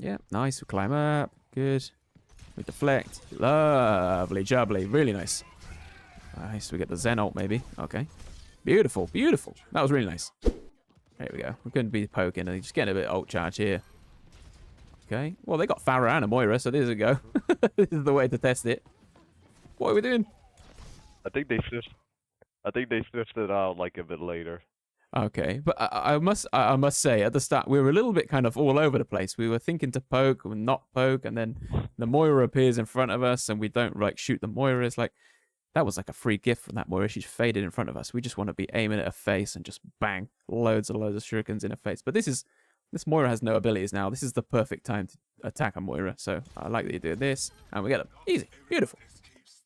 Yeah, nice. We climb up. Good. We deflect. Lovely jubbly. Really nice. Nice. We get the Zen ult maybe. Okay. Beautiful. Beautiful. That was really nice. There we go. We're going to be poking and just getting a bit of ult charge here. Okay. Well, they got Pharah and a Moira, so there we go. This is the way to test it. What are we doing? I think they switched it out like a bit later. Okay, but I must say at the start we were a little bit kind of all over the place. We were thinking to poke or not poke, and then the Moira appears in front of us, and we don't like shoot the Moira. It's like that was like a free gift from that Moira. She's faded in front of us. We just want to be aiming at her face and just bang loads of shurikens in her face. But this Moira has no abilities now. This is the perfect time to attack a Moira. So I like that you do this, and we get them easy, beautiful,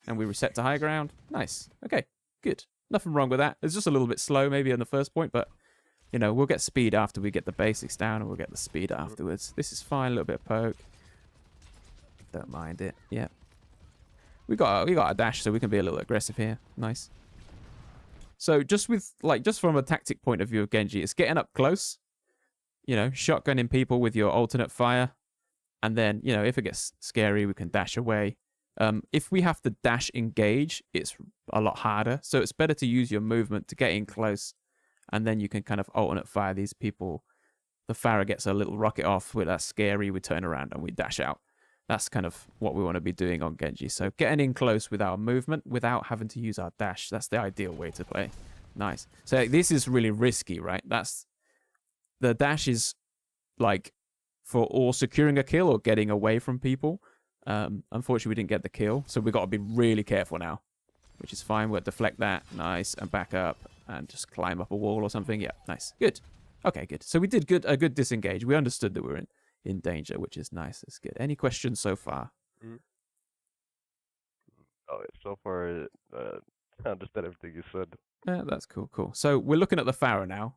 and we reset to high ground. Nice. Okay, good. Nothing wrong with that. It's just a little bit slow maybe on the first point, but, you know, we'll get speed after we get the basics down, and we'll get the speed afterwards. This is fine. A little bit of poke. Don't mind it. Yeah. We got a dash, so we can be a little aggressive here. Nice. So just from a tactic point of view of Genji, it's getting up close, you know, shotgunning people with your alternate fire, and then, you know, if it gets scary, we can dash away. If we have to dash engage, it's a lot harder. So it's better to use your movement to get in close, and then you can kind of alternate fire these people. The Pharah gets a little rocket off with that scary, we turn around and we dash out. That's kind of what we want to be doing on Genji. So getting in close with our movement without having to use our dash, that's the ideal way to play. Nice. So this is really risky, right? The dash is like for or securing a kill or getting away from people. Unfortunately, we didn't get the kill, so we've got to be really careful now, which is fine. We'll deflect that. Nice. And back up and just climb up a wall or something. Yeah, nice. Good. Okay, good. So we did a good disengage. We understood that we were in danger, which is nice. That's good. Any questions so far? Oh, so far, I understand everything you said. Yeah, that's cool. Cool. So we're looking at the Pharah now.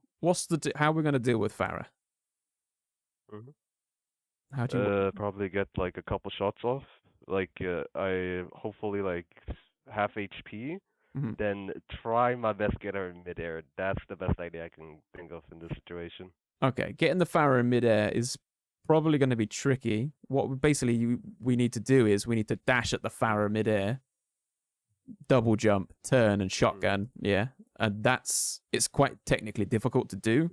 How are we going to deal with Pharah? How do you probably get like a couple shots off. Like I hopefully like half HP. Then try my best to get her in midair. That's the best idea I can think of in this situation. Okay, getting the Pharah in midair is probably going to be tricky. What we need to do is we need to dash at the Pharah midair, double jump, turn, and shotgun. Yeah, and it's quite technically difficult to do.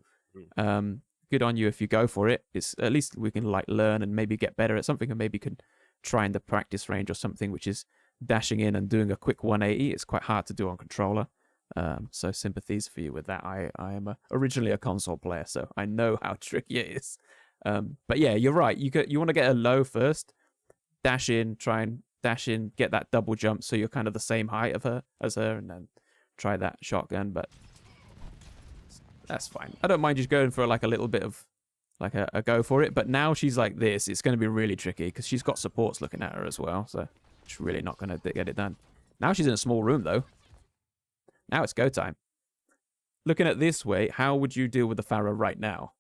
Good on you if you go for it. It's at least we can like learn and maybe get better at something, and maybe can try in the practice range or something, which is dashing in and doing a quick 180. It's quite hard to do on controller. So sympathies for you with that. I am originally a console player, so I know how tricky it is. But yeah, you're right. You want to get a low first, dash in, try and dash in, get that double jump, so you're kind of the same height as her, and then try that shotgun. But that's fine. I don't mind just going for like a little bit of like a go for it. But now she's like this, it's going to be really tricky because she's got supports looking at her as well. So she's really not going to get it done. Now she's in a small room though. Now it's go time. Looking at this way, how would you deal with the Pharah right now?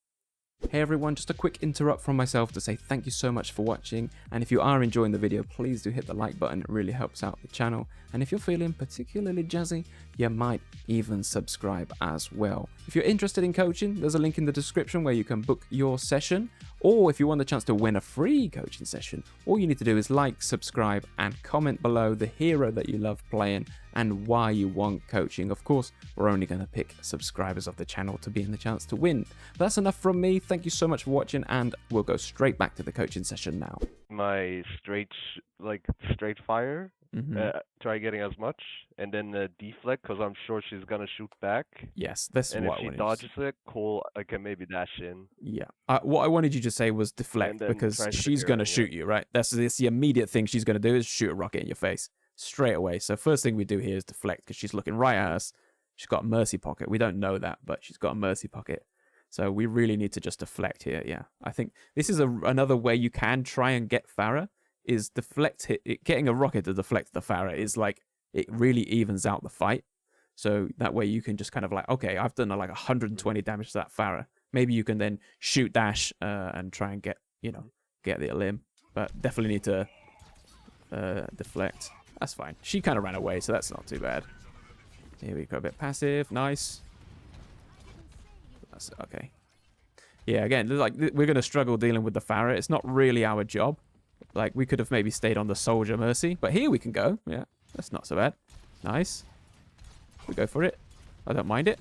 Hey everyone, just a quick interrupt from myself to say thank you so much for watching, and if you are enjoying the video, please do hit the like button. It really helps out the channel, and if you're feeling particularly jazzy, you might even subscribe as well. If you're interested in coaching, there's a link in the description where you can book your session, or if you want the chance to win a free coaching session, all you need to do is like, subscribe, and comment below the hero that you love playing and why you want coaching. Of course, we're only going to pick subscribers of the channel to be in the chance to win. But that's enough from me. Thank you so much for watching, and we'll go straight back to the coaching session now. My straight fire. Try getting as much, and then deflect, because I'm sure she's gonna shoot back. Yes, that's and what if she dodges it, cool, I can maybe dash in. Yeah. What I wanted you to say was deflect, because she's gonna shoot you, right? That's the immediate thing she's gonna do is shoot a rocket in your face straight away. So first thing we do here is deflect, because she's looking right at us. She's got a mercy pocket. We don't know that, but she's got a mercy pocket. So we really need to just deflect here. Yeah, I think this is another way you can try and get Pharah. Is getting a rocket to deflect the Pharah is like, it really evens out the fight. So that way you can just kind of like, okay, I've done like 120 damage to that Pharah. Maybe you can then shoot dash and try and get the limb. But definitely need to deflect. That's fine. She kind of ran away, so that's not too bad. Here we go, a bit passive. Nice. That's okay. Yeah, again, like we're gonna struggle dealing with the Pharah. It's not really our job. Like we could have maybe stayed on the Soldier Mercy, but here we can go. Yeah, that's not so bad. Nice. We go for it. I don't mind it.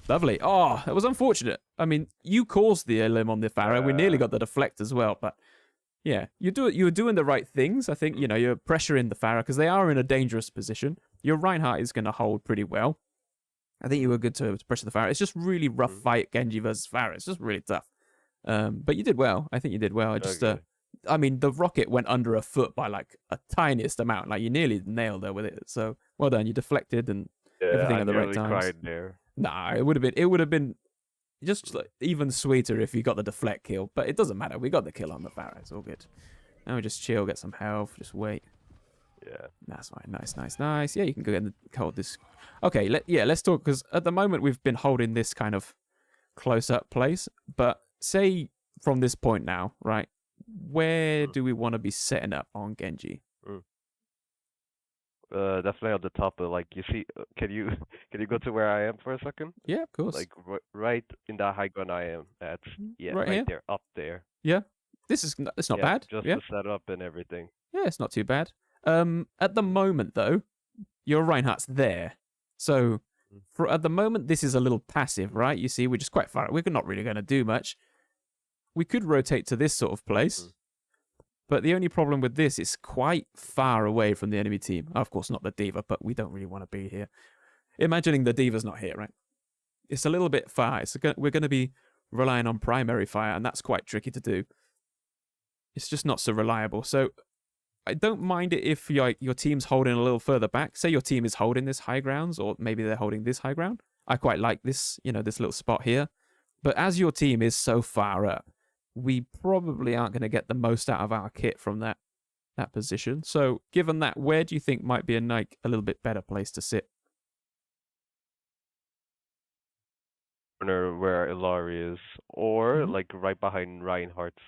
Lovely. Oh, that was unfortunate. I mean, you caused the limb on the Pharah. We nearly got the deflect as well, but yeah, you were doing the right things. I think you're pressuring the Pharah because they are in a dangerous position. Your Reinhardt is going to hold pretty well. I think you were good to pressure the Pharah. It's just really rough fight, Genji versus Pharah. It's just really tough. But you did well. I think you did well. I just, I mean, the rocket went under a foot by like a tiniest amount. Like you nearly nailed her with it. So well done. You deflected and everything at the right times. Cried there. Nah, it would have been just like, even sweeter if you got the deflect kill. But it doesn't matter. We got the kill on the Pharah. It's all good. Now we just chill, get some health, just wait. Yeah. That's fine. Nice. Yeah, you can go get and hold this. Okay, let's talk, because at the moment we've been holding this kind of close-up place. But say from this point now, right, where do we want to be setting up on Genji? Definitely on the top of, like, you see, can you go to where I am for a second? Yeah, of course. Like right in the high ground I am at. Yeah, right there, up there. Yeah, it's not bad. Just to set up and everything. Yeah, it's not too bad. At the moment though, your Reinhardt's there, so at the moment this is a little passive, right? You see, we're just quite far. We're not really going to do much. We could rotate to this sort of place. But the only problem with this is quite far away from the enemy team. Of course, not the D.Va, but we don't really want to be here. Imagining the D.Va's not here, right? It's a little bit far. We're going to be relying on primary fire, and that's quite tricky to do. It's just not so reliable. So I don't mind it if your team's holding a little further back. Say your team is holding this high grounds, or maybe they're holding this high ground. I quite like this, this little spot here. But as your team is so far up, we probably aren't going to get the most out of our kit from that position. So given that, where do you think might be a little bit better place to sit? Where Ilari is, or like right behind Reinhardt's.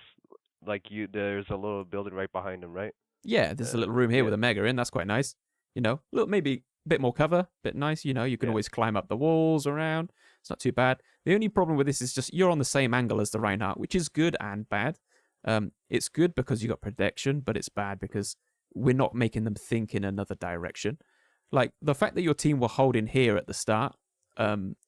Like there's a little building right behind him, right? Yeah, there's a little room here with a mega in. That's quite nice. Maybe a bit more cover, bit nice. You can always climb up the walls around. It's not too bad. The only problem with this is just you're on the same angle as the Reinhardt, which is good and bad. It's good because you got protection, but it's bad because we're not making them think in another direction. Like the fact that your team were holding here at the start,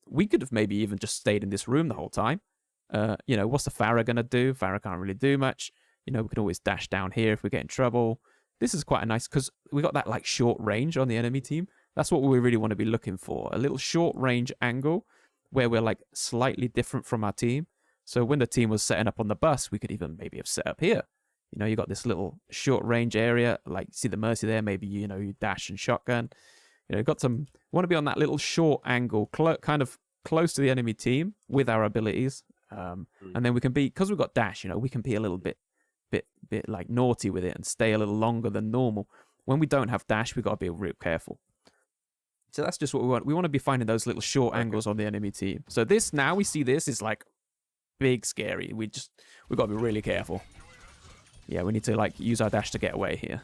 we could have maybe even just stayed in this room the whole time. What's the Pharah gonna do? Pharah can't really do much. We can always dash down here if we get in trouble. This is quite a nice, because we got that like short range on the enemy team. That's what we really want to be looking for. A little short range angle where we're like slightly different from our team. So when the team was setting up on the bus, we could even maybe have set up here. You got this little short range area, like see the Mercy there, maybe, you dash and shotgun. Got some, want to be on that little short angle, kind of close to the enemy team with our abilities. And then we can be, because we've got dash, we can be a little bit like naughty with it and stay a little longer than normal. When we don't have dash, we've got to be real careful. So that's just what we want. We want to be finding those little short angles on the enemy team. So this, now we see this is like big scary. We've got to be really careful. Yeah, we need to like use our dash to get away here.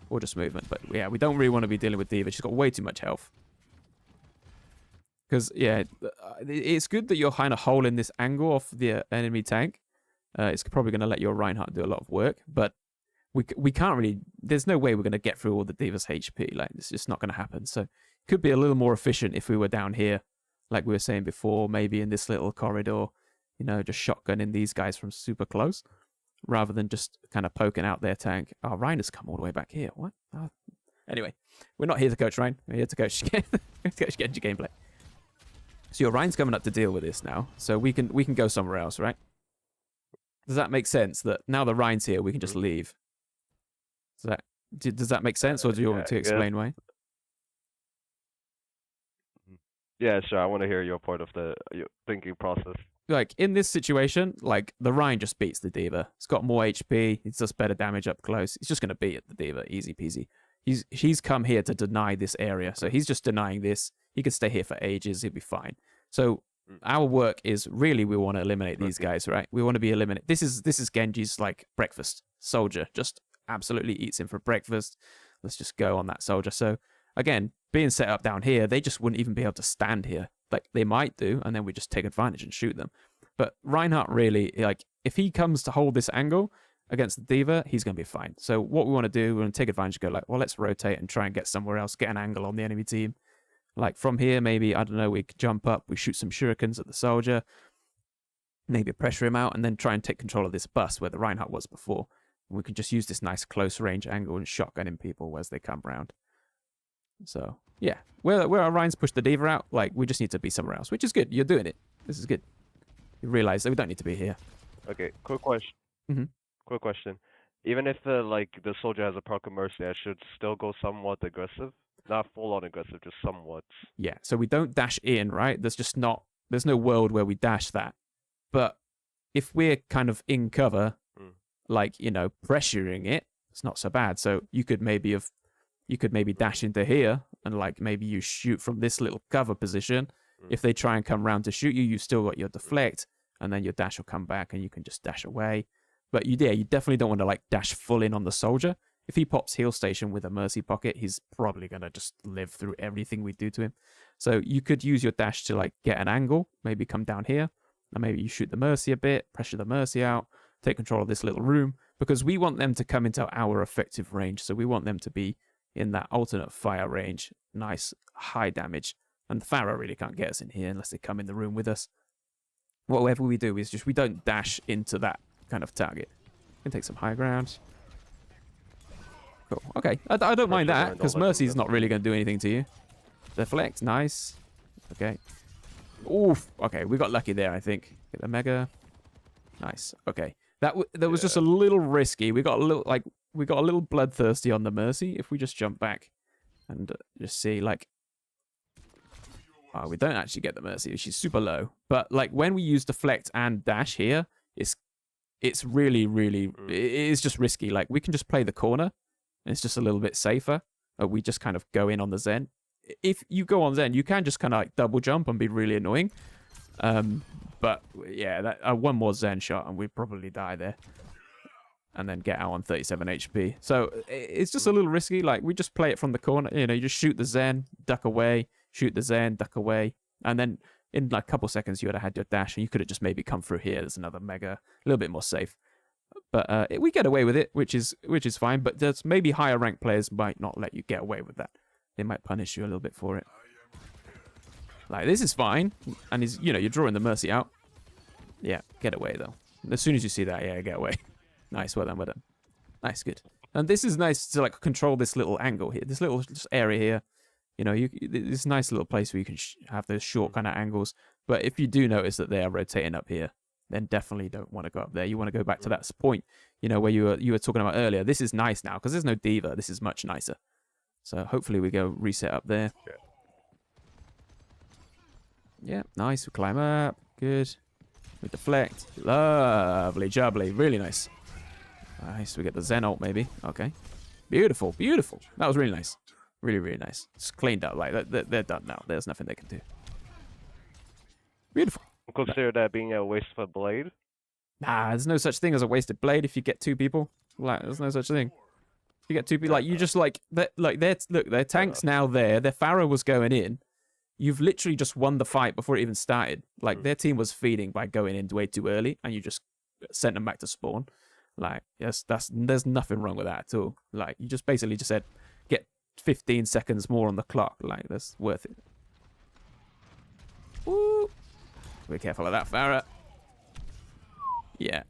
Or just movement. But yeah, we don't really want to be dealing with D.Va. She's got way too much health. Because, yeah, it's good that you're kind of holding this angle off the enemy tank. It's probably going to let your Reinhardt do a lot of work. But we can't really... There's no way we're going to get through all the D.Va's HP. Like, it's just not going to happen. So, could be a little more efficient if we were down here, like we were saying before, maybe in this little corridor, just shotgunning these guys from super close, rather than just kind of poking out their tank. Oh, Ryan has come all the way back here. What? Oh. Anyway, we're not here to coach Ryan. We're here to coach Genji gameplay. So your Ryan's coming up to deal with this now, so we can go somewhere else, right? Does that make sense? That now the Ryan's here, we can just leave. Does that make sense, or do you want me to explain why? Yeah, sure. I want to hear your part of your thinking process. Like, in this situation, like, the Ryan just beats the D.Va. It's got more HP. It does better damage up close. He's just going to beat the D.Va. Easy peasy. He's come here to deny this area. So he's just denying this. He could stay here for ages. He'll be fine. So our work is really we want to eliminate these guys, right? We want to be eliminated. This is Genji's, like, breakfast. Soldier just absolutely eats him for breakfast. Let's just go on that Soldier. So, again, being set up down here, they just wouldn't even be able to stand here. Like, they might do, and then we just take advantage and shoot them. But Reinhardt really, like, if he comes to hold this angle against the D.Va, he's going to be fine. So what we want to do, we're going to take advantage and go like, well, let's rotate and try and get somewhere else, get an angle on the enemy team. Like from here, maybe, I don't know, we could jump up, we shoot some shurikens at the soldier, maybe pressure him out, and then try and take control of this bus where the Reinhardt was before. And we can just use this nice close range angle and shotgunning people as they come round. So, yeah, where our Ryan's pushed the D.Va out, like, we just need to be somewhere else, which is good. You're doing it. This is good. You realize that we don't need to be here. Okay, quick question. Quick question. Even if the soldier has a proc of mercy, I should still go somewhat aggressive? Not full on aggressive, just somewhat. Yeah, so we don't dash in, right? There's no world where we dash that. But if we're kind of in cover, like, you know, pressuring it, it's not so bad. So you could maybe dash into here and like maybe you shoot from this little cover position. If they try and come round to shoot you, you've still got your deflect, and then your dash will come back and you can just dash away. But you definitely don't want to like dash full in on the soldier. If he pops heal station with a mercy pocket, he's probably going to just live through everything we do to him. So you could use your dash to like get an angle, maybe come down here, and maybe you shoot the mercy a bit, pressure the mercy out, take control of this little room, because we want them to come into our effective range. So we want them to be in that alternate fire range, nice high damage. And the Pharaoh really can't get us in here unless they come in the room with us. Whatever we do is just we don't dash into that kind of target. We can take some high ground. Cool. Okay, I don't mind that, because Mercy's not really going to do anything to you. Deflect, nice. Okay. Oof. Okay, we got lucky there, I think. Get the mega. Nice. Okay. That was just a little risky. We got a little bloodthirsty on the Mercy. If we just jump back and just see, like, oh, we don't actually get the Mercy. She's super low. But like when we use deflect and dash here, it's really, really, it is just risky. Like we can just play the corner, and it's just a little bit safer. We just kind of go in on the Zen. If you go on Zen, you can just kind of like double jump and be really annoying. But yeah, that one more Zen shot and we'd probably die there. And then get out on 37 HP. So it's just a little risky. Like we just play it from the corner. You know, you just shoot the Zen, duck away, shoot the Zen, duck away. And then in like a couple seconds, you would have had your dash and you could have just maybe come through here. There's another mega, a little bit more safe. But we get away with it, which is fine. But there's maybe higher ranked players might not let you get away with that. They might punish you a little bit for it. Like this is fine, and you're drawing the Mercy out. Yeah, get away though. As soon as you see that, yeah, get away. Nice, well done. Nice, good. And this is nice to like control this little angle here, this little area here. You know, this nice little place where you can have those short kind of angles. But if you do notice that they are rotating up here, then definitely don't want to go up there. You want to go back to that point, you know, where you were talking about earlier. This is nice now because there's no D.Va. This is much nicer. So hopefully we go reset up there. Yeah, nice. We climb up. Good. We deflect. Lovely jubbly. Really nice. Nice. We get the Zen ult maybe. Okay. Beautiful. Beautiful. That was really nice. Really, really nice. It's cleaned up. Like they're done now. There's nothing they can do. Beautiful. Consider that being a waste of a blade? Nah, there's no such thing as a wasted blade if you get two people. Like, there's no such thing. If you get two people, like, you just, like, their tank's now there. Their Pharaoh was going in. You've literally just won the fight before it even started. Like, their team was feeding by going in way too early, and you just sent them back to spawn. Like, yes, there's nothing wrong with that at all. Like, you just basically just said, get 15 seconds more on the clock. Like, that's worth it. Woo! Be careful of that, Farah. Yeah.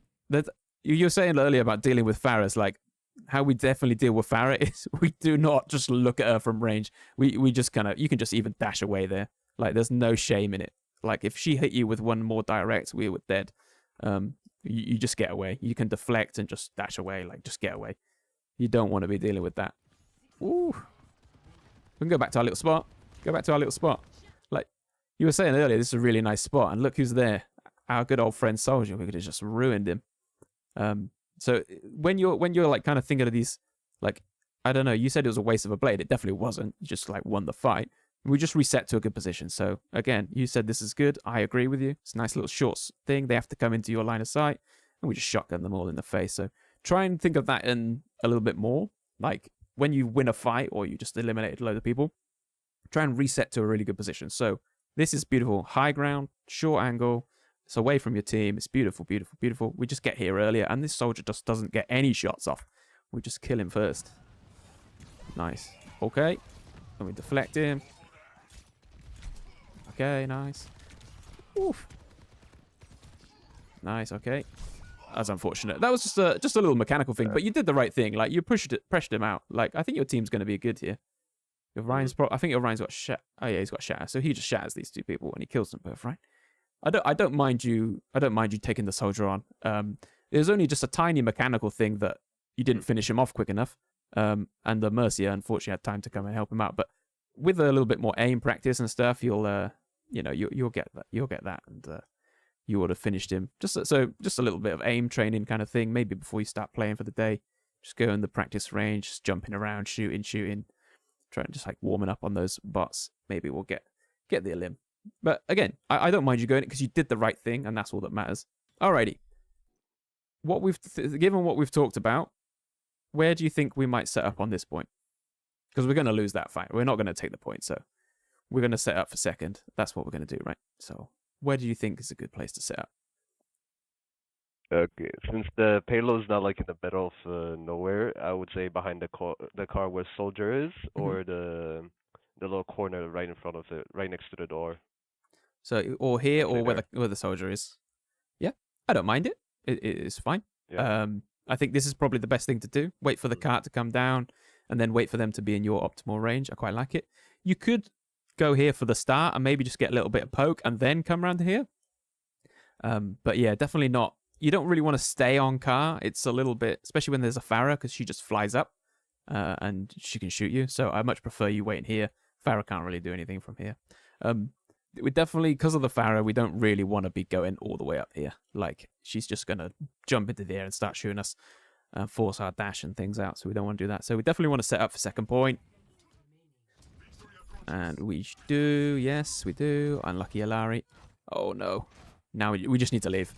You were saying earlier about dealing with Farahs, like, how we definitely deal with Farah is we do not just look at her from range. We just kind of, you can just even dash away there. Like, there's no shame in it. Like, if she hit you with one more direct, we were dead. You just get away. You can deflect and just dash away. Like, just get away. You don't want to be dealing with that. Ooh. We can go back to our little spot. Go back to our little spot. Like, you were saying earlier, this is a really nice spot. And look who's there. Our good old friend Soldier. We could have just ruined him. So when you're like kind of thinking of these, like, I don't know, you said it was a waste of a blade. It definitely wasn't. You just like won the fight. We just reset to a good position. So again, you said this is good. I agree with you. It's a nice little short thing. They have to come into your line of sight, and we just shotgun them all in the face. So try and think of that in a little bit more. Like when you win a fight or you just eliminated a load of people, try and reset to a really good position. So this is beautiful. High ground, short angle, It's away from your team. It's beautiful, beautiful, beautiful. We just get here earlier, and this soldier just doesn't get any shots off. We just kill him first. Nice. Okay. And we deflect him. Okay, nice. Oof. Nice, okay. That's unfortunate. That was just a little mechanical thing, but you did the right thing. Like, you pressured him out. Like, I think your team's going to be good here. Your Ryan's I think your Ryan's got oh yeah, he's got shatter. So he just shatters these two people and he kills them both, right? I don't mind you taking the soldier on. There's only just a tiny mechanical thing that you didn't finish him off quick enough. And the Mercier unfortunately had time to come and help him out. But with a little bit more aim practice and stuff, you'll get that. You'll get that, and you would have finished him. Just a little bit of aim training kind of thing. Maybe before you start playing for the day, just go in the practice range, just jumping around, shooting, trying just like warming up on those bots. Maybe we'll get the elim. But again, I don't mind you going it because you did the right thing, and that's all that matters. Alrighty. Given what we've talked about, where do you think we might set up on this point? Because we're going to lose that fight. We're not going to take the point, so we're going to set up for second. That's what we're going to do, right? So where do you think is a good place to set up? Okay, since the payload's not like in the middle of nowhere, I would say behind the car where soldier is, or the little corner right in front of it, right next to the door. So, or here, or where the soldier is. Yeah, I don't mind it. It is fine. Yeah. I think this is probably the best thing to do. Wait for the cart to come down, and then wait for them to be in your optimal range. I quite like it. You could go here for the start and maybe just get a little bit of poke and then come around here. But yeah, definitely not. You don't really want to stay on car. It's a little bit, especially when there's a Farah, because she just flies up and she can shoot you. So I much prefer you waiting here. Farah can't really do anything from here. We definitely, because of the Farah, we don't really want to be going all the way up here. Like, she's just going to jump into the air and start shooting us, force our dash and things out. So we don't want to do that. So we definitely want to set up for second point. And we do. Yes, we do. Unlucky Alari. Oh, no. Now we just need to leave.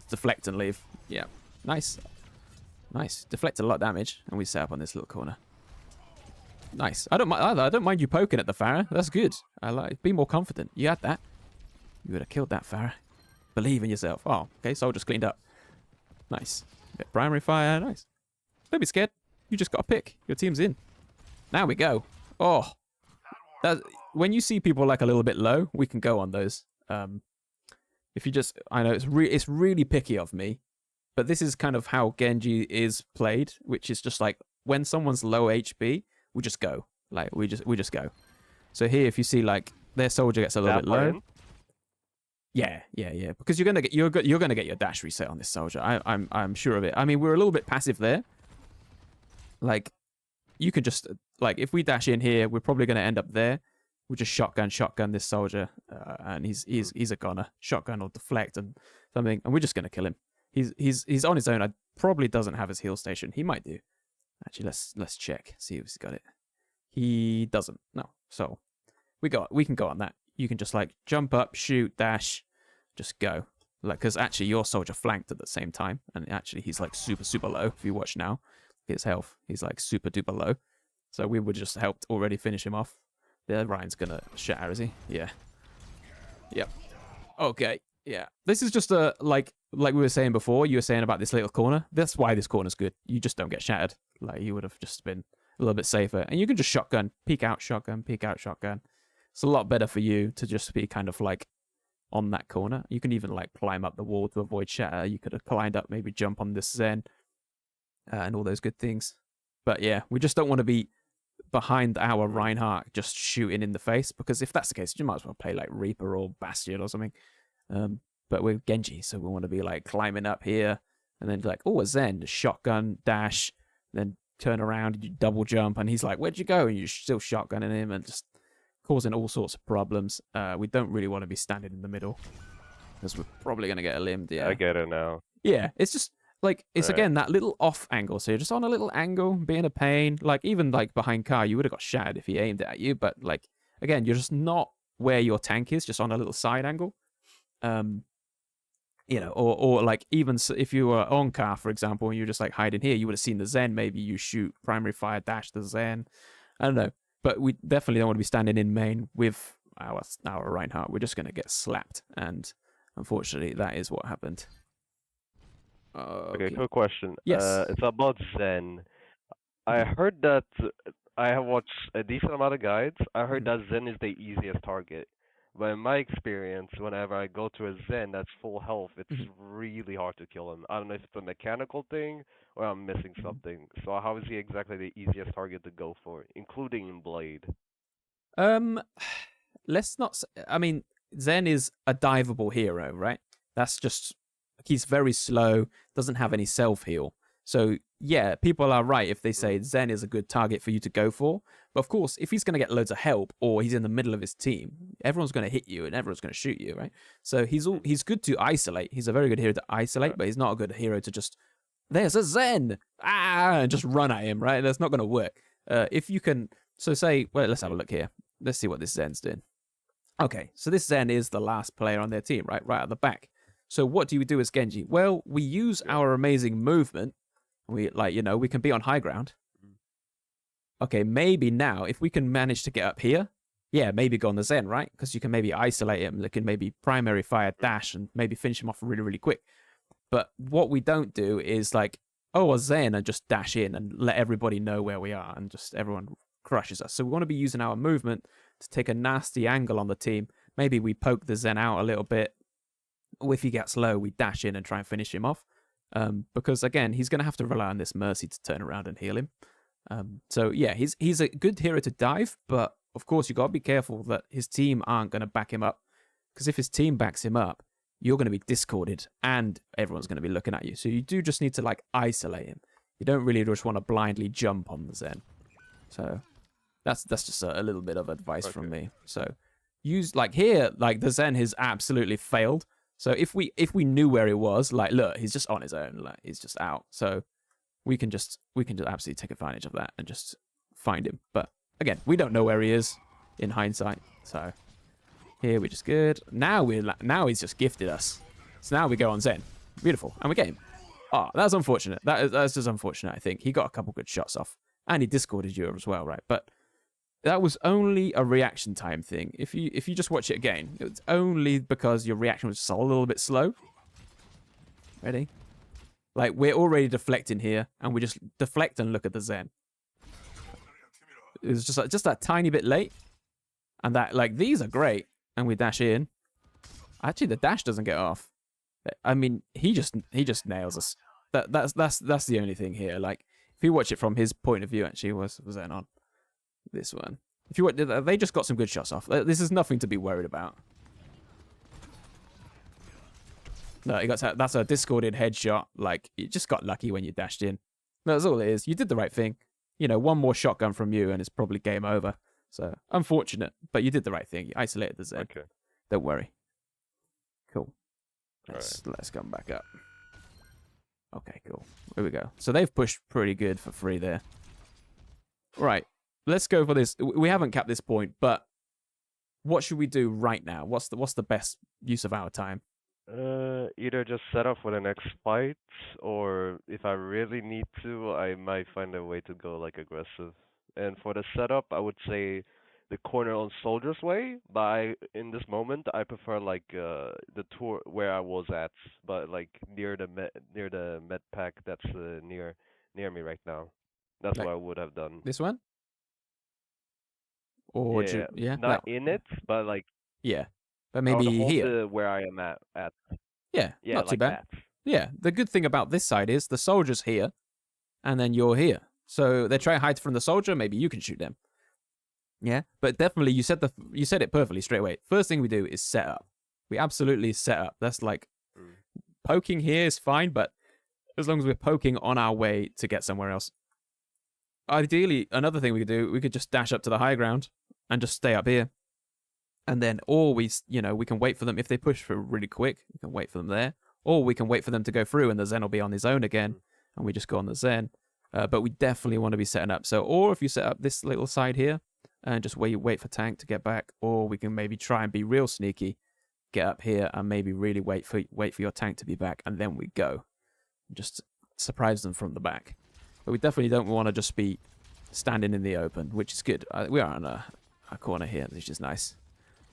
Deflect and leave. Yeah. Nice. Nice. Deflect a lot of damage. And we set up on this little corner. Nice. I don't mind you poking at the Farah. That's good. I like. Be more confident. You had that. You would have killed that Farah. Believe in yourself. Oh, okay. Soldier's cleaned up. Nice. Bit primary fire. Nice. Don't be scared. You just got to pick. Your team's in. Now we go. Oh. When you see people like a little bit low, we can go on those. If you just, I know it's really picky of me, but this is kind of how Genji is played, which is just like when someone's low HP, we just go. Like we just go. So here, if you see like their soldier gets a little bit low, yeah, because you're gonna get your dash reset on this soldier. I'm sure of it. I mean, we're a little bit passive there. Like you could just like if we dash in here, we're probably gonna end up there. We just shotgun this soldier, and he's a goner. Shotgun or deflect and something, and we're just gonna kill him. He's on his own. I probably doesn't have his heal station. He might do. Actually, let's check. See if he's got it. He doesn't. No. So we can go on that. You can just like jump up, shoot, dash, just go. Like because actually your soldier flanked at the same time, and actually he's like super low. If you watch now, his health, he's like super duper low. So we would just helped already finish him off. Yeah, Ryan's gonna shatter, is he? Yeah. Yep. Okay. Yeah. This is just a like we were saying before. You were saying about this little corner. That's why this corner's good. You just don't get shattered. Like you would have just been a little bit safer, and you can just shotgun, peek out, shotgun, peek out, shotgun. It's a lot better for you to just be kind of like on that corner. You can even like climb up the wall to avoid shatter. You could have climbed up, maybe jump on this Zen, and all those good things. But yeah, we just don't want to be behind our Reinhardt just shooting in the face, because if that's the case, you might as well play like Reaper or Bastion or something. But we're Genji, so we want to be like climbing up here and then like, oh, a Zen, shotgun, dash, then turn around and you double jump, and he's like, where'd you go? And you're still shotgunning him and just causing all sorts of problems. We don't really want to be standing in the middle because we're probably going to get limbed. Yeah, I get it now. Yeah, it's just like it's again that little off angle. So you're just on a little angle, being a pain. Like even like behind car, you would have got shattered if he aimed it at you. But like again, you're just not where your tank is, just on a little side angle. You know, or like even if you were on car, for example, and you're just like hiding here, you would have seen the Zen. Maybe you shoot primary fire, dash the Zen. I don't know, but we definitely don't want to be standing in main with our Reinhardt. We're just gonna get slapped, and unfortunately, that is what happened. Okay, Okay. quick question. Yes. It's about Zen. I Mhm. heard that I have watched a decent amount of guides. I heard Mhm. that Zen is the easiest target. But in my experience, whenever I go to a Zen that's full health, it's Mhm. really hard to kill him. I don't know if it's a mechanical thing or I'm missing Mhm. something. So how is he exactly the easiest target to go for, including in Blade? Um, let's not. I mean, Zen is a diveable hero, right? That's just he's very slow, doesn't have any self heal. So yeah, people are right if they Mm. say Zen is a good target for you to go for. But of course, if he's going to get loads of help or he's in the middle of his team, everyone's going to hit you and everyone's going to shoot you, right? So he's good to isolate. He's a very good hero to isolate, but he's not a good hero to just there's a Zen and just run at him, right? That's not going to work. If you can, so say, well, let's have a look here. Let's see what this Zen's doing. Okay, so this Zen is the last player on their team, right at the back. So what do we do as Genji? Well, we use Yeah. our amazing movement. We we can be on high ground. Mm. Okay, maybe now if we can manage to get up here, yeah, maybe go on the Zen, right? Because you can maybe isolate him. They can maybe primary fire dash and maybe finish him off really, really quick. But what we don't do is like, oh, a Zen and just dash in and let everybody know where we are and just everyone crushes us. So we want to be using our movement to take a nasty angle on the team. Maybe we poke the Zen out a little bit. Or if he gets low, we dash in and try and finish him off. Because again, he's going to have to rely on this Mercy to turn around and heal him. So yeah, he's a good hero to dive, but of course you got to be careful that his team aren't going to back him up. Because if his team backs him up, you're going to be discorded and everyone's going to be looking at you. So you do just need to like isolate him. You don't really just want to blindly jump on the Zen. So that's just a little bit of advice from me. So use like here, like the Zen has absolutely failed. So if we knew where he was, like look, he's just on his own, like he's just out. So we can just absolutely take advantage of that and just find him. But again, we don't know where he is in hindsight. So here we're just good. Now he's just gifted us. So now we go on Zen. Beautiful. And we get him. Oh, that's unfortunate. That's just unfortunate, I think. He got a couple good shots off. And he discorded you as well, right? But that was only a reaction time thing. If you just watch it again, it's only because your reaction was just a little bit slow. Ready? Like, we're already deflecting here, and we just deflect and look at the Zen. It was just that tiny bit late. And that, like, these are great. And we dash in. Actually, the dash doesn't get off. I mean, he just nails us. That's the only thing here. Like, if you watch it from his point of view, actually, was Zen on this one? If you watch, they just got some good shots off. This is nothing to be worried about. No, that's a discorded headshot. Like, you just got lucky when you dashed in. That's all it is. You did the right thing. You know, one more shotgun from you and it's probably game over. So, unfortunate, but you did the right thing. You isolated the Zen. Okay. Don't worry. Cool. Let's come back up. Okay, cool. Here we go. So they've pushed pretty good for free there. Right. Let's go for this. We haven't capped this point, but what should we do right now? What's the best use of our time? Either just set up for the next fight, or if I really need to, I might find a way to go like aggressive. And for the setup, I would say the corner on Soldier's Way, but in this moment, I prefer like the tour where I was at, but like near the med pack that's near me right now. That's Like what I would have done. this one? Or Yeah, yeah, not in it, but like yeah, but I would maybe hold here. the where I am at. Yeah, Yeah, not too like bad. that. Yeah, the good thing about this side is the soldier's here, and then you're here. So they try to hide from the soldier. Maybe you can shoot them. Yeah, but definitely you said it perfectly straight away. First thing we do is set up. We absolutely set up. That's like poking here is fine, but as long as we're poking on our way to get somewhere else. Ideally, another thing we could do, we could just dash up to the high ground and just stay up here. And then, or we can wait for them. If they push through really quick, we can wait for them there. Or we can wait for them to go through and the Zen will be on his own again. And we just go on the Zen. But we definitely want to be setting up. So, or if you set up this little side here and just wait for tank to get back. Or we can maybe try and be real sneaky, get up here and maybe really wait for your tank to be back. And then we go. Just surprise them from the back. But we definitely don't want to just be standing in the open, which is good. We are on a corner here, which is nice.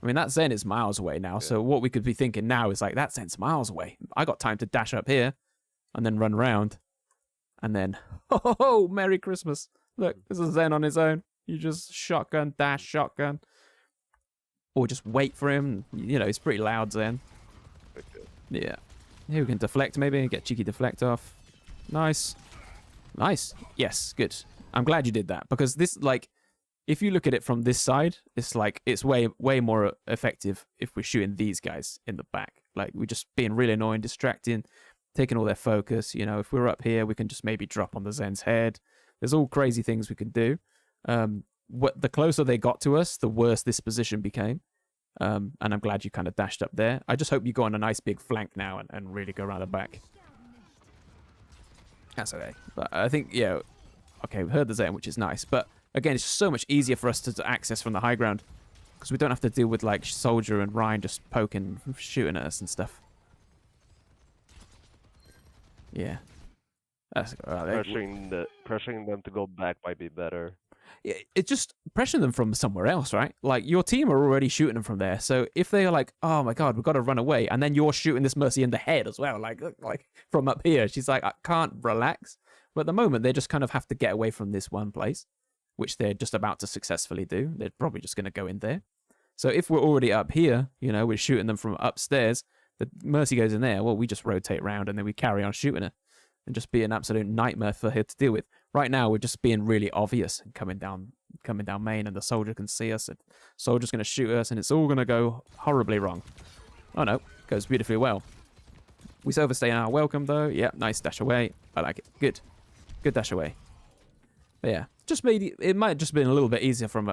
I mean, that Zen is miles away now. So what we could be thinking now is like, that Zen's miles away. I got time to dash up here and then run round. And then, oh, Merry Christmas. Look, this is Zen on his own. You just shotgun, dash, shotgun. Or just wait for him. You know, it's pretty loud, Zen. Yeah. Here we can deflect maybe. Get cheeky deflect off. Nice. Nice. Yes, good. I'm glad you did that. Because this, like, if you look at it from this side, it's like, it's way more effective if we're shooting these guys in the back. Like, we're just being really annoying, distracting, taking all their focus. You know, if we're up here, we can just maybe drop on the Zen's head. There's all crazy things we can do. The closer they got to us, the worse this position became. And I'm glad you kind of dashed up there. I just hope you go on a nice big flank now and really go around the back. That's okay. But I think, yeah, okay, we heard the Zen, which is nice. But again, it's just so much easier for us to access from the high ground. Because we don't have to deal with, like, Soldier and Ryan just poking, shooting at us and stuff. Yeah. That's Pressuring them to go back might be better. It's just pressuring them from somewhere else, right? Like, your team are already shooting them from there. So if they are like, oh my god, we've got to run away, and then you're shooting this Mercy in the head as well, like from up here, she's like, I can't relax. But at the moment, they just kind of have to get away from this one place, which they're just about to successfully do. They're probably just going to go in there. So if we're already up here, you know, we're shooting them from upstairs, the Mercy goes in there, well, we just rotate around and then we carry on shooting her. And just be an absolute nightmare for her to deal with. Right now, we're just being really obvious and coming down main, and the Soldier can see us, and Soldier's going to shoot us, and it's all going to go horribly wrong. Oh no, goes beautifully well. We overstay our welcome though. Yeah, nice dash away. I like it. Good dash away. But yeah, it might have just been a little bit easier from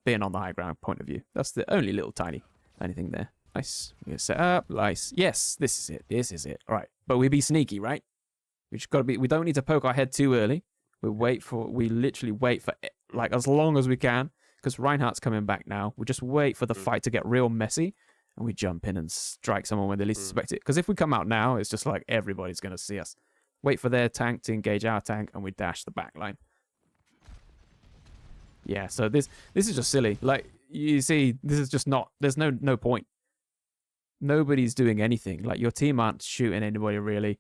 being on the high ground point of view. That's the only little tiny thing there. Nice. We're gonna set up. Nice. Yes, this is it. This is it. All right, but we be sneaky, right? We just got to be. We don't need to poke our head too early. We literally wait for like as long as we can, because Reinhardt's coming back now. We just wait for the fight to get real messy, and we jump in and strike someone when they least expect it. Because if we come out now, it's just like everybody's gonna see us. Wait for their tank to engage our tank, and we dash the back line. Yeah. So this is just silly. Like, you see, this is just not. There's no point. Nobody's doing anything. Like, your team aren't shooting anybody really.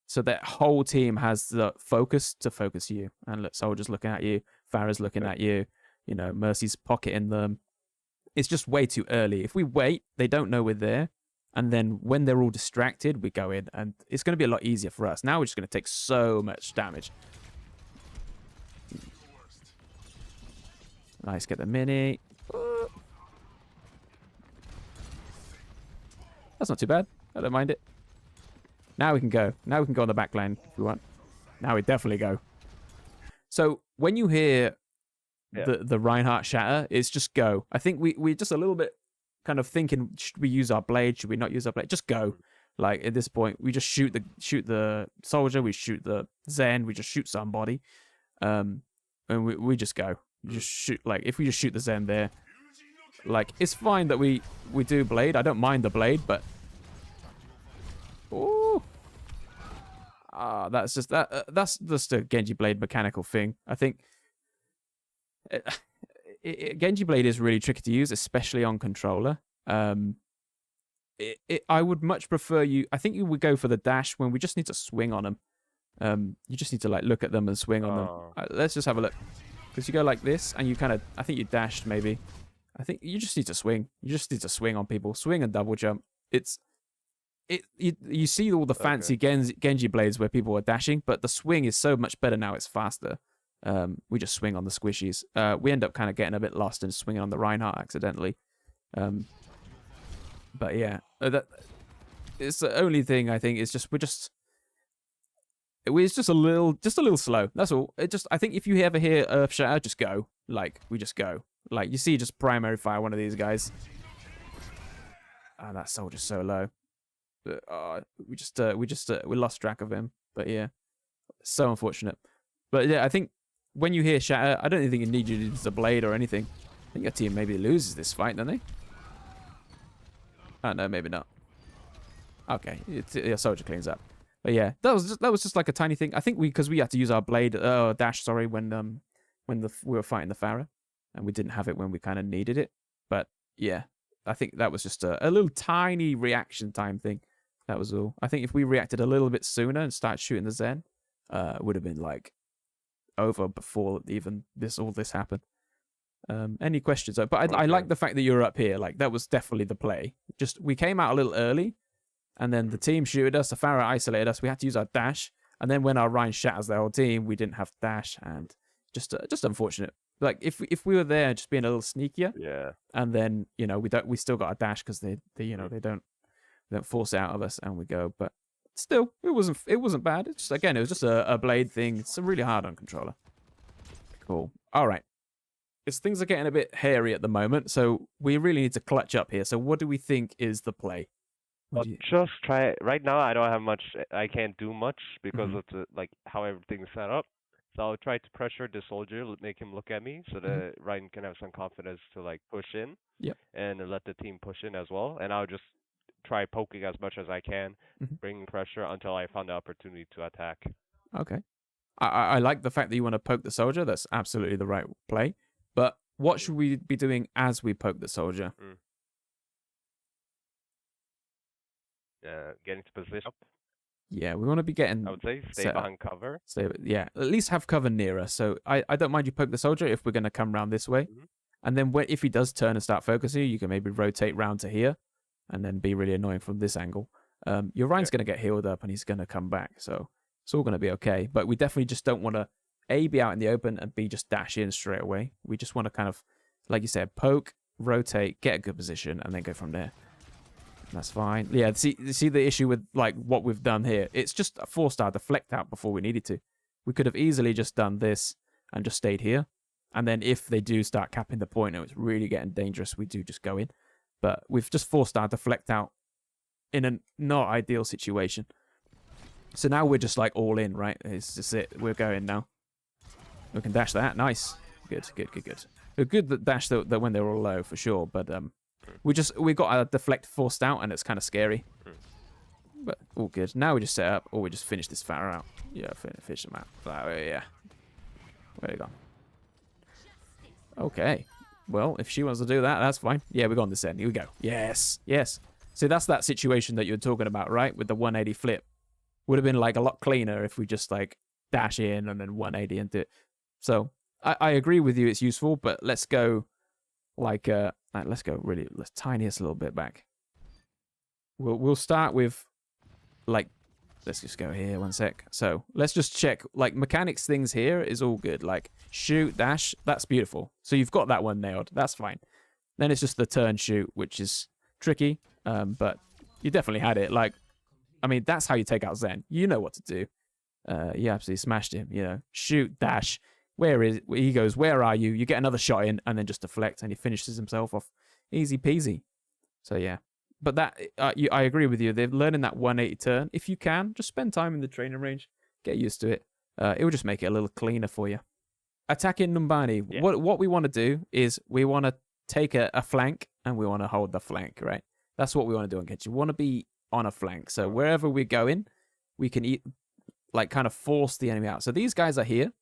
So that whole team has the focus to focus you. And look, Soldier's looking at you. Farah's looking at you. You know, Mercy's pocketing them. It's just way too early. If we wait, they don't know we're there. And then when they're all distracted, we go in. And it's going to be a lot easier for us. Now we're just going to take so much damage. Nice, get the mini. That's not too bad. I don't mind it. Now we can go. Now we can go on the back line if we want. Now we definitely go. So when you hear the Reinhardt shatter, it's just go. I think we're just a little bit kind of thinking, should we use our blade? Should we not use our blade? Just go. Like, at this point, we just shoot the Soldier, we shoot the Zen, we just shoot somebody. And we just go. We just shoot, like, if we just shoot the Zen there, like, it's fine that we do blade. I don't mind the blade, but ooh. That's just a Genji Blade mechanical thing. I think Genji Blade is really tricky to use, especially on controller. I would much prefer I think you would go for the dash when we just need to swing on them. You just need to, like, look at them and swing on them. Let's just have a look. Because you go like this, and you kind of, I think you dashed maybe. I think you just need to swing. You just need to swing on people. Swing and double jump. You see all the fancy Genji blades where people are dashing, but the swing is so much better now. It's faster. We just swing on the squishies. We end up kind of getting a bit lost and swinging on the Reinhardt accidentally. But yeah, that it's the only thing I think is just we're just a little slow. That's all. I think if you ever hear Earth Shatter, just go. Like, we just go. Like, you see, just primary fire one of these guys. That Soldier's so low. We lost track of him. But yeah, so unfortunate. But yeah, I think when you hear Shatter, I don't even think you need to use a blade or anything. I think your team maybe loses this fight, don't they? Oh no, maybe not. Okay, your Soldier cleans up. But yeah, that was just like a tiny thing. I think because we had to use our blade dash, sorry, when we were fighting the Farah, and we didn't have it when we kind of needed it. But yeah, I think that was just a little tiny reaction time thing. That was all. I think if we reacted a little bit sooner and started shooting the Zen, it would have been like over before even all this happened. Any questions? But I like the fact that you're up here. Like, that was definitely the play. Just, we came out a little early, and then the team shooted us. The Pharah isolated us. We had to use our dash. And then when our Rhine shatters the whole team, we didn't have dash, and just unfortunate. Like, if we were there just being a little sneakier, and then, you know, we still got a dash because they they don't force it out of us, and we go. But still, it wasn't bad. It's just, again, it was just a blade thing. It's really hard on controller. Cool. All right. Things are getting a bit hairy at the moment, so we really need to clutch up here. So what do we think is the play? Just try it. Right now, I don't have much. I can't do much because of how everything's set up. So I'll try to pressure the soldier, make him look at me, so that Ryan can have some confidence to like push in. Yep. And let the team push in as well. And I'll just try poking as much as I can, bring pressure until I find the opportunity to attack. Okay. I like the fact that you want to poke the soldier. That's absolutely the right play. But what should we be doing as we poke the soldier? Getting to position up. Yeah, we want to be getting. I would say stay behind cover. Yeah, at least have cover near us. So I don't mind you poke the soldier if we're going to come round this way. And then if he does turn and start focusing, you can maybe rotate round to here and then be really annoying from this angle. Your Ryan's going to get healed up and he's going to come back. So it's all going to be okay. But we definitely just don't want to, A, be out in the open, and B, just dash in straight away. We just want to kind of, like you said, poke, rotate, get a good position, and then go from there. That's fine. Yeah, see the issue with like what we've done here? It's just a 4-star deflect out before we needed to. We could have easily just done this and just stayed here. And then if they do start capping the point and it's really getting dangerous, we do just go in. But we've just 4-star deflect out in a not ideal situation. So now we're just like all in, right? It's just it. We're going now. We can dash that. Nice. Good. Good that dash that when they're all low for sure. But we got a deflect forced out and it's kind of scary. But all good. Now we just set up or we just finish this Pharah out. Yeah, finish them out. Yeah. Where you go? Okay. Well, if she wants to do that, that's fine. Yeah, we got on this end. Here we go. Yes. So that's that situation that you were talking about, right? With the 180 flip. Would have been like a lot cleaner if we just like dash in and then 180 and do it. So I agree with you. It's useful, but let's go like let's go really let's tiny us a little bit back. We'll start with like let's just go here 1 sec. So let's just check like mechanics things here is all good. Like shoot, dash, that's beautiful. So you've got that one nailed. That's fine. Then it's just the turn shoot, which is tricky, but you definitely had it. Like, I mean, that's how you take out Zen. You know what to do. You absolutely smashed him. You know, shoot, dash. He goes, where are you? You get another shot in and then just deflect and he finishes himself off. Easy peasy. So yeah. But that, I agree with you. They're learning that 180 turn. If you can, just spend time in the training range. Get used to it. It will just make it a little cleaner for you. Attacking Numbani. Yeah. What we want to do is we want to take a flank and we want to hold the flank, right? That's what we want to do on Genji. We want to be on a flank. So wherever we're going, we can kind of force the enemy out. So these guys are here.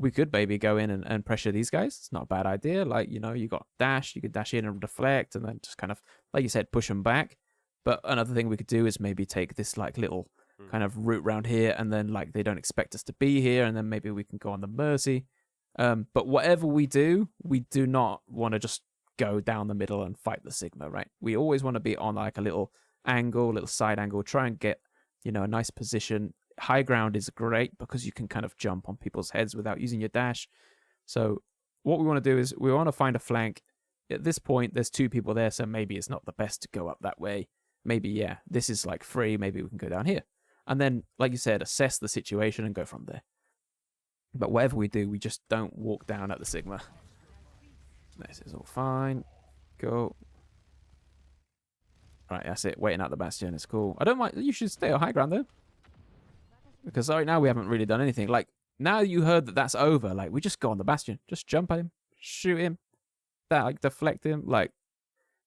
We could maybe go in and pressure these guys. It's not a bad idea. Like, you know, you got dash. You could dash in and deflect and then just kind of, like you said, push them back. But another thing we could do is maybe take this like little kind of route round here and then like they don't expect us to be here and then maybe we can go on the mercy. But whatever we do not want to just go down the middle and fight the Sigma, right? We always want to be on like a little angle, little side angle, try and get, you know, a nice position. High ground is great because you can kind of jump on people's heads without using your dash. So what we want to do is we want to find a flank. At this point, there's 2 people there, so maybe it's not the best to go up that way. Maybe, yeah, this is like free. Maybe we can go down here. And then, like you said, assess the situation and go from there. But whatever we do, we just don't walk down at the Sigma. This is all fine. Go. Right, that's it. Waiting out the Bastion is cool. I don't mind. You should stay on high ground, though. Because right now we haven't really done anything. Like, now you heard that that's over. Like, we just go on the Bastion. Just jump at him. Shoot him. That, like, deflect him. Like,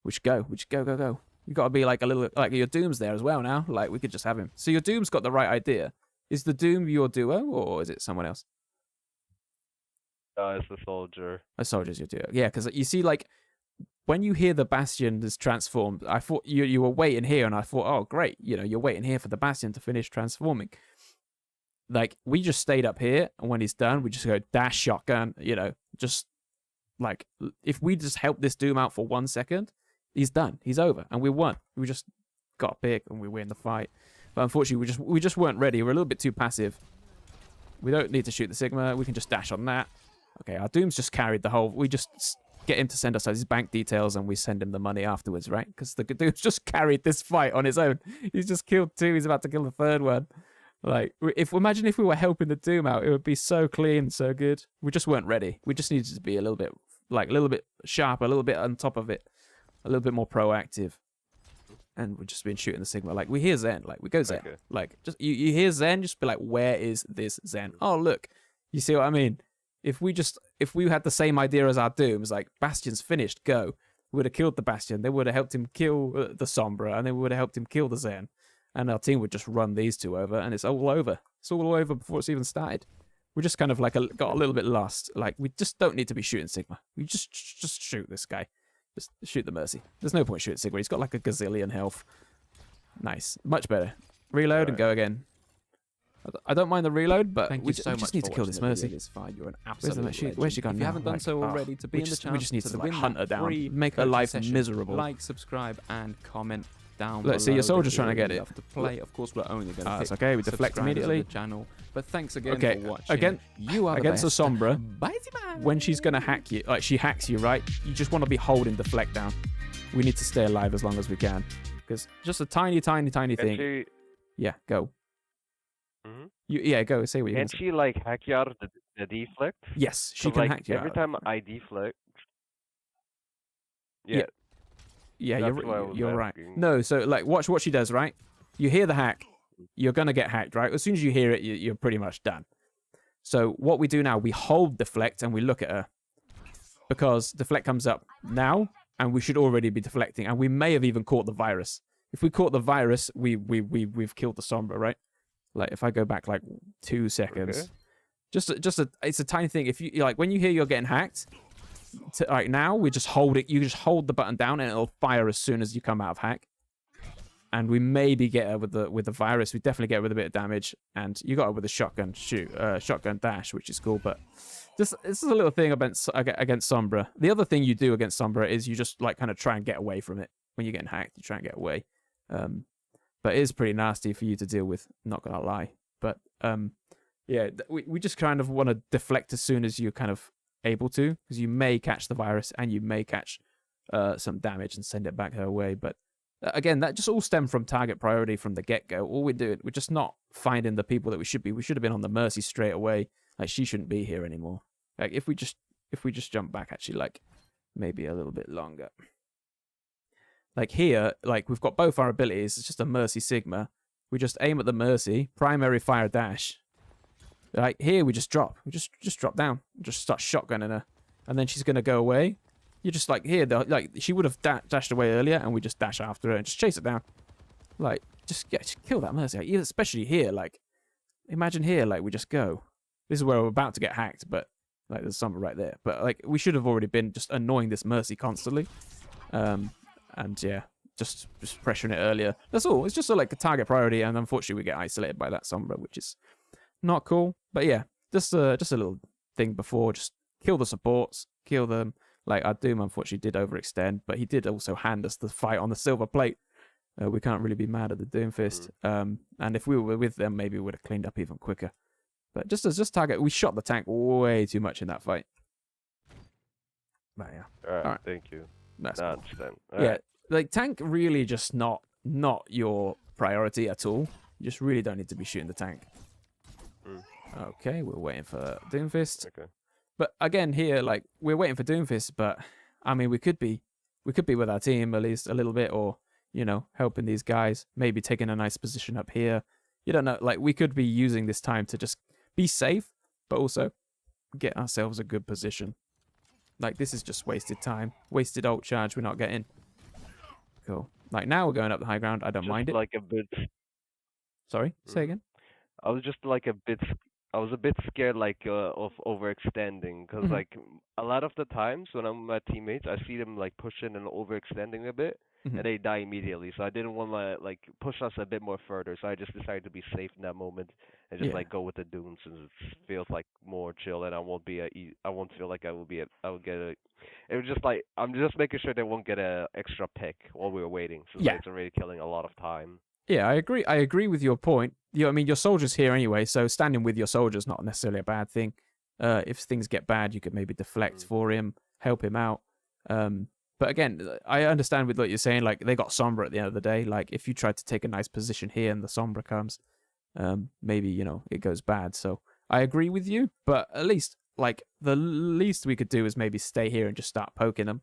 we should go. We should go, go, go. You got to be, like, a little... Like, your Doom's there as well now. Like, we could just have him. So your Doom's got the right idea. Is the Doom your duo, or is it someone else? It's the soldier. A soldier's your duo. Yeah, because you see, like, when you hear the Bastion is transformed, I thought you were waiting here, and I thought, oh great, you're waiting here for the Bastion to finish transforming. Like, we just stayed up here, and when he's done, we just go dash shotgun, just like, if we just help this Doom out for 1 second, he's done, he's over, and we won. We just got a pick and we win the fight. But unfortunately, we just weren't ready. We're a little bit too passive. We don't need to shoot the Sigma. We can just dash on that. Okay, our Doom's just carried the whole. We just get him to send us his bank details, and we send him the money afterwards, right? Because the Doom's just carried this fight on his own. He's just killed 2. He's about to kill the 3rd one. Like, imagine if we were helping the Doom out, it would be so clean, so good. We just weren't ready. We just needed to be a little bit sharp, a little bit on top of it, a little bit more proactive. And we've just been shooting the Sigma. Like, we hear Zen. Like, we go Zen. Okay. Like, just you hear Zen, just be like, where is this Zen? Oh, look. You see what I mean? If we had the same idea as our Dooms, like, Bastion's finished, go. We would have killed the Bastion. They would have helped him kill the Sombra, and then we would have helped him kill the Zen. And our team would just run these 2 over, and it's all over. It's all over before it's even started. We just kind of, like, got a little bit lost. Like, we just don't need to be shooting Sigma. We just shoot this guy. Just shoot the Mercy. There's no point shooting Sigma. He's got like a gazillion health. Nice. Much better. Reload and go again. I don't mind the reload, but we just need to kill this Mercy. You're an absolute Where's she gone If now? you haven't done so already, to be in the chance we just need to win hunt her that down. free Make her coaching life session, miserable. Like, subscribe, and comment down Look, below. see, your soldier's trying to get We'd it. love to play. Of course, we're only going to That's okay. We deflect immediately. The channel. But thanks again for watching. You are against the Sombra. When she's going to hack you, like she hacks you, right? You just want to be holding deflect down. We need to stay alive as long as we can. Because just a tiny thing. Yeah, go. Go. Say what you can she, like, hack you out of the deflect? Yes, she can hack you every out. time I deflect... Yeah, you're right. No, so, like, watch what she does, right? You hear the hack. You're going to get hacked, right? As soon as you hear it, you're pretty much done. So what we do now, we hold deflect and we look at her. Because deflect comes up now, and we should already be deflecting. And we may have even caught the virus. If we caught the virus, we've killed the Sombra, right? Like, if I go back, like, 2 seconds. Okay. It's a tiny thing. If you, like, when you hear you're getting hacked... Right now, we just hold it. You just hold the button down, and it'll fire as soon as you come out of hack. And we maybe get her with the virus. We definitely get her with a bit of damage, and you got her with a shotgun shotgun dash, which is cool. But this is a little thing against Sombra. The other thing you do against Sombra is you just, like, kind of try and get away from it when you're getting hacked. You try and get away, but it is pretty nasty for you to deal with. Not gonna lie, but yeah, we just kind of want to deflect as soon as you're kind of able to, because you may catch the virus and you may catch some damage and send it back her way. But again, that just all stemmed from target priority from the get-go. All we're doing, we're just not finding the people that we should be. We should have been on the Mercy straight away. Like, she shouldn't be here anymore. Like, if we just jump back, actually, like, maybe a little bit longer. Like, here, like, we've got both our abilities. It's just a Mercy Sigma. We just aim at the Mercy, primary fire dash. Like, here we just drop. We just drop down. Just start shotgunning her. And then she's going to go away. You're just like, here, like, she would have dashed away earlier, and we just dash after her and just chase it down. Like, just kill that Mercy. Like, especially here, like, imagine here, like, we just go. This is where we're about to get hacked, but, like, there's something right there. But, like, we should have already been just annoying this Mercy constantly. And, yeah, just pressuring it earlier. That's all. It's just, like, a target priority, and unfortunately we get isolated by that Sombra, which is not cool. But, yeah, just a little thing before. Just kill the supports, kill them. Like, our Doom, unfortunately, did overextend, but he did also hand us the fight on the silver plate. We can't really be mad at the Doomfist. And if we were with them, maybe we would have cleaned up even quicker. But just target, we shot the tank way too much in that fight. But yeah. All right. Thank you. That's cool. Yeah, like, tank really just not your priority at all. You just really don't need to be shooting the tank. Okay, we're waiting for Doomfist. Okay. But again, here, like, we're waiting for Doomfist, but I mean, we could be with our team at least a little bit, or, you know, helping these guys, maybe taking a nice position up here. You don't know, like, we could be using this time to just be safe, but also get ourselves a good position. Like, this is just wasted time, wasted ult charge we're not getting. Cool. Like, now we're going up the high ground. I don't mind it. Like a bit. Sorry, say again. I was just, like, a bit I was a bit scared like of overextending because Mm-hmm. like a lot of the times when I'm with my teammates, I see them like pushing and overextending a bit, Mm-hmm. and they die immediately. So I didn't want to like push us a bit more further. So I just decided to be safe in that moment and just Yeah. like go with the Dune since it feels like more chill and I won't be I won't feel like I will get a. It was just like I'm just making sure they won't get a extra pick while we were waiting since like, Yeah. it's already killing a lot of time. Yeah, I agree. I agree with your point. I mean, your soldier's here anyway, so standing with your soldier's not necessarily a bad thing. If things get bad, you could maybe deflect for him, help him out. But again, I understand with what you're saying. Like they got Sombra at the end of the day. Like if you try to take a nice position here and the Sombra comes, maybe it goes bad. So I agree with you. But at least like the least we could do is maybe stay here and just start poking them.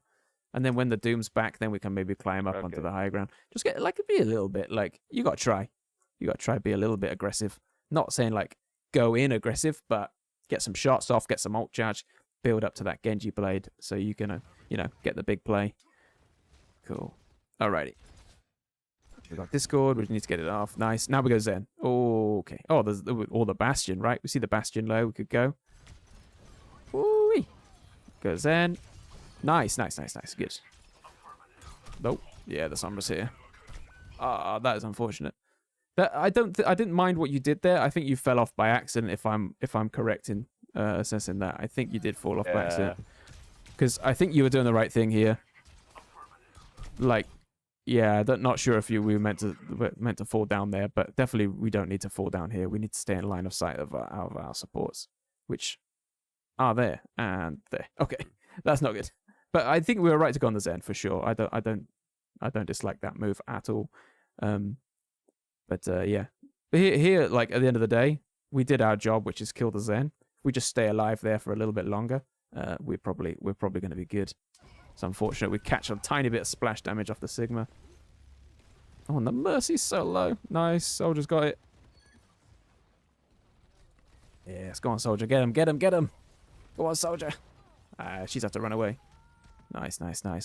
And then when the Doom's back, then we can maybe climb up onto the high ground. Just get like be a little bit like you got to try. You got to try be a little bit aggressive. Not saying like go in aggressive, but get some shots off, get some ult charge, build up to that Genji blade so you can get the big play. Cool. Alrighty. We got Discord. We need to get it off. Nice. Now we go Zen. Oh, okay. Oh, there's all the Bastion, right? We see the Bastion low. We could go. Woo-wee. Go Zen. Nice. Good. Nope. Yeah, the Sombra's here. Ah, that is unfortunate. That I didn't mind what you did there. I think you fell off by accident. If I'm correct in assessing that, I think you did fall off by accident. Because I think you were doing the right thing here. Like, yeah, not sure if we were meant to fall down there, but definitely we don't need to fall down here. We need to stay in line of sight of our supports, which are there and there. Okay, that's not good. But I think we were right to go on the Zen for sure. I don't dislike that move at all. But yeah, but here, like at the end of the day, we did our job, which is kill the Zen. If we just stay alive there for a little bit longer, we're probably going to be good. It's unfortunate we catch a tiny bit of splash damage off the Sigma. Oh, and the Mercy's so low. Nice, Soldier's got it. Yes, go on, Soldier, get him. Go on, Soldier. She's have to run away. Nice.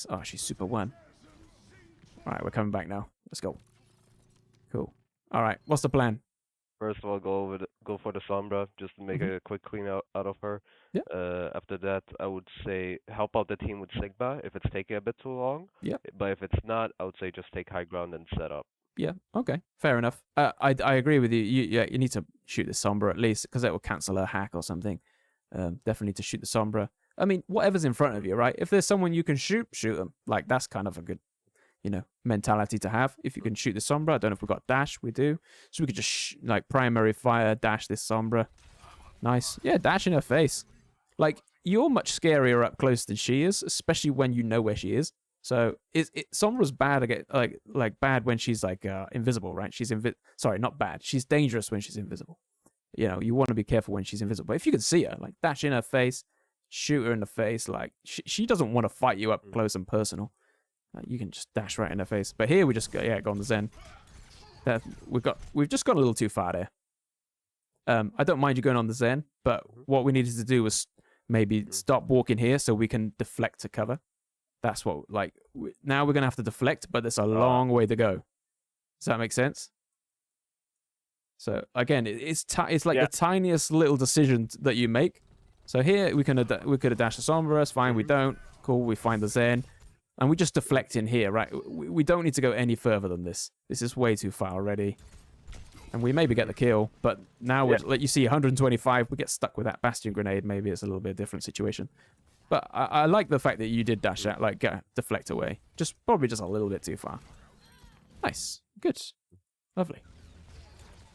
Oh, she's super one. All right, we're coming back now. Let's go. Cool. All right, what's the plan? First of all, go for the Sombra, just to make a quick clean out of her. Yeah. After that, I would say help out the team with Sigma if it's taking a bit too long. Yeah. But if it's not, I would say just take high ground and set up. Yeah. Okay. Fair enough. I agree with you. You need to shoot the Sombra at least because that will cancel a hack or something. Definitely need to shoot the Sombra. I mean, whatever's in front of you, right? If there's someone you can shoot them. Like that's kind of a good mentality to have. If you can shoot the Sombra, I don't know if we've got dash. We do. So we could just like primary fire, dash this Sombra. Nice. Yeah, dash in her face. Like, you're much scarier up close than she is, especially when you know where she is. So Sombra's bad again, like bad when she's like invisible, right? She's sorry, not bad. She's dangerous when she's invisible. You want to be careful when she's invisible. But if you can see her, like dash in her face, shoot her in the face, like she doesn't want to fight you up close and personal. You can just dash right in her face. But here we just go on the Zen. We've just gone a little too far there. I don't mind you going on the Zen, but what we needed to do was maybe stop walking here so we can deflect to cover. That's what now we're gonna have to deflect, but there's a long way to go. Does that make sense? So again, it's like the tiniest little decision that you make. So here we could have dashed the Sombra. It's fine. We don't. Cool. We find the Zen. And we just deflect in here, right? We don't need to go any further than this. This is way too far already. And we maybe get the kill, but now like you see 125, we get stuck with that Bastion grenade. Maybe it's a little bit of a different situation. But I like the fact that you did dash out, like deflect away. Probably just a little bit too far. Nice. Good. Lovely.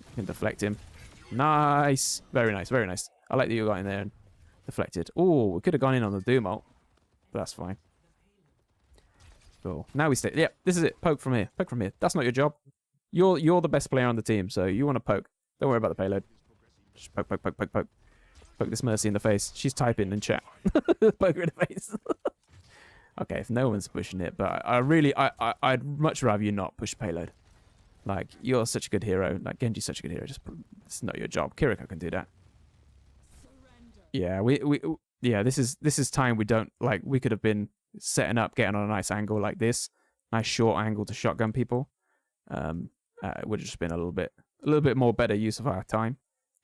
You can deflect him. Nice. Very nice. I like that you got in there and deflected. Oh, we could have gone in on the Doom ult, but that's fine. Cool. Now we stay. Yep, this is it. Poke from here. That's not your job. You're the best player on the team, so you want to poke. Don't worry about the payload. Just poke. Poke this Mercy in the face. She's typing in chat. Poke her in the face. Okay, if no one's pushing it, but I'd much rather you not push payload. Like, you're such a good hero. Like, Genji's such a good hero. It's not your job. Kiriko can do that. Yeah, this is time we don't, like, we could have been setting up, getting on a nice angle like this. Nice short angle to shotgun people. It would have just been a little bit more better use of our time.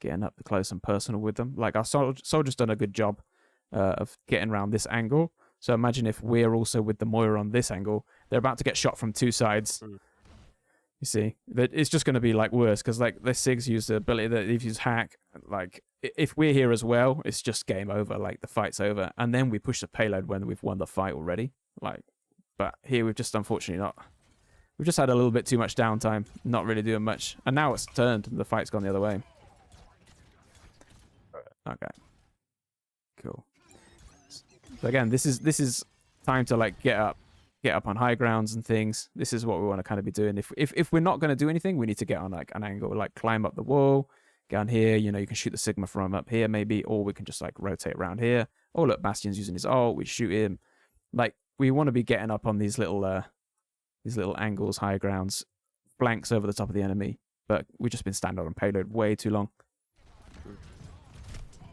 getting up close and personal with them. Like our soldier's done a good job of getting around this angle. So imagine if we're also with the Moira on this angle, they're about to get shot from 2 sides. You see, it's just going to be like worse because like the SIGs use the ability that they've used hack. Like if we're here as well, it's just game over. Like the fight's over, and then we push the payload when we've won the fight already. Like, but here we've just unfortunately not. We've just had a little bit too much downtime, not really doing much, and now it's turned. And the fight's gone the other way. Okay, cool. So again, this is time to like get up on high grounds and things. This is what we want to kind of be doing. If we're not going to do anything, we need to get on like an angle, like climb up the wall, get on here. You know, you can shoot the Sigma from up here maybe, or we can just like rotate around here. Oh look, Bastion's using his ult. We shoot him. Like we want to be getting up on these little angles, high grounds, flanks over the top of the enemy. But we've just been standing on payload way too long.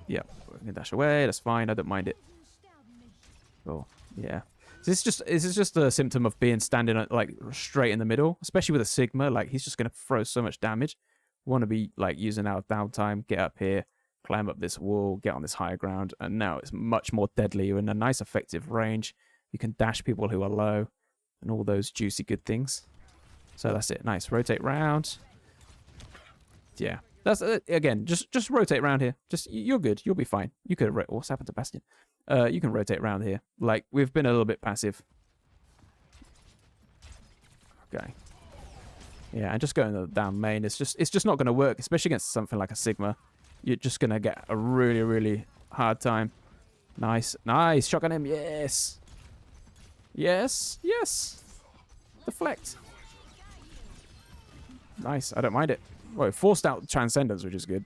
Yep, we can dash away. That's fine. I don't mind it. Oh yeah. This is just a symptom of being standing like straight in the middle, especially with a Sigma. Like he's just gonna throw so much damage. We want to be like using our downtime, get up here, climb up this wall, get on this higher ground, and now it's much more deadly. You're in a nice effective range. You can dash people who are low, and all those juicy good things. So that's it. Nice. Rotate round. Yeah, that's it. Again. Just rotate around here. You're good. You'll be fine. You could. What's happened to Bastion? You can rotate around here. Like, we've been a little bit passive. Okay. Yeah, and just going down main, it's just not going to work, especially against something like a Sigma. You're just going to get a really, really hard time. Nice. Nice. Shotgun him. Yes. Yes. Yes. Deflect. Nice. I don't mind it. Whoa, forced out Transcendence, which is good.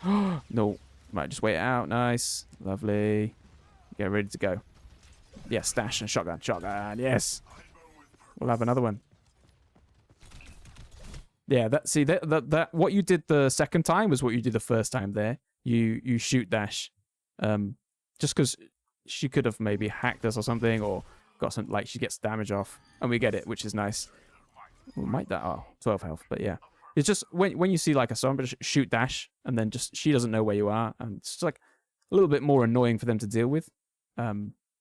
No. Right, just wait it out. Nice. Lovely. Get ready to go. Yes, dash and shotgun. Shotgun. Yes. We'll have another one. Yeah, that what you did the second time was what you did the first time there. You shoot dash. Just because she could have maybe hacked us or something, or got some, like, she gets damage off, and we get it, which is nice. We might that. Oh, 12 health, but yeah. It's just when you see like a Sombra shoot dash, and then just she doesn't know where you are, and it's just like a little bit more annoying for them to deal with.